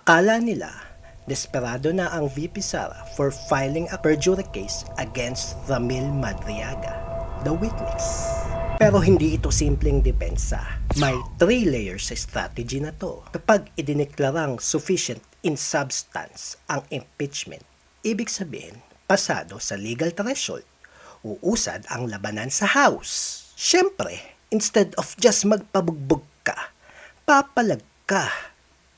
Akala nila, desperado na ang VP Sara for filing a perjury case against Ramil Madriaga, the witness. Pero hindi ito simpleng depensa. May 3 layers sa strategy na to. Kapag idineklarang sufficient in substance ang impeachment, ibig sabihin, pasado sa legal threshold, uusad ang labanan sa House. Siyempre, instead of just magpabugbog ka, papalag ka.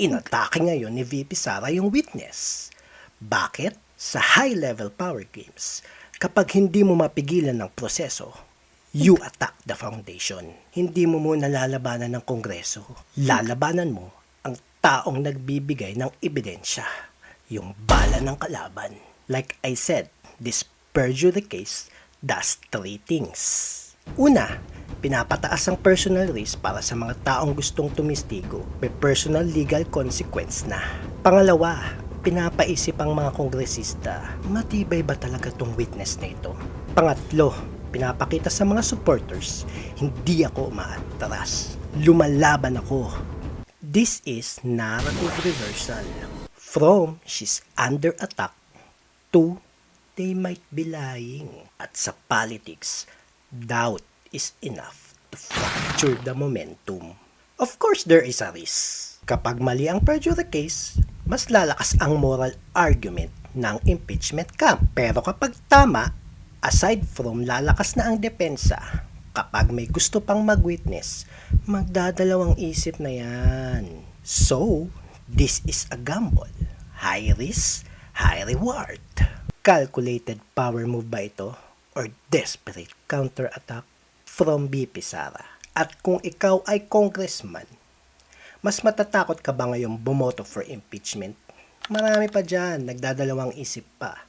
Inatake ngayon ni VP Sara yung witness. Bakit? Sa high-level power games, kapag hindi mo mapigilan ng proseso, you attack the foundation. Hindi mo muna lalabanan ng Kongreso. Lalabanan mo ang taong nagbibigay ng ebidensya. Yung bala ng kalaban. Like I said, this perjury case does 3 things. Una, pinapataas ang personal risk para sa mga taong gustong tumistigo. May personal legal consequence na. Pangalawa, pinapaisip ang mga kongresista, matibay ba talaga tong witness na ito? Pangatlo, pinapakita sa mga supporters, hindi ako umaatras. Lumalaban ako. This is narrative reversal. From she's under attack to they might be lying. At sa politics, doubt is enough to fracture the momentum. Of course, there is a risk. Kapag mali ang perjury case, mas lalakas ang moral argument ng impeachment camp. Pero kapag tama, aside from lalakas na ang depensa, kapag may gusto pang mag-witness, magdadalawang isip na yan. So, this is a gamble. High risk, high reward. Calculated power move ba ito? Or desperate counterattack from VP Sara? At kung ikaw ay congressman, mas matatakot ka ba ngayong bumoto for impeachment? Marami pa dyan, nagdadalawang isip pa.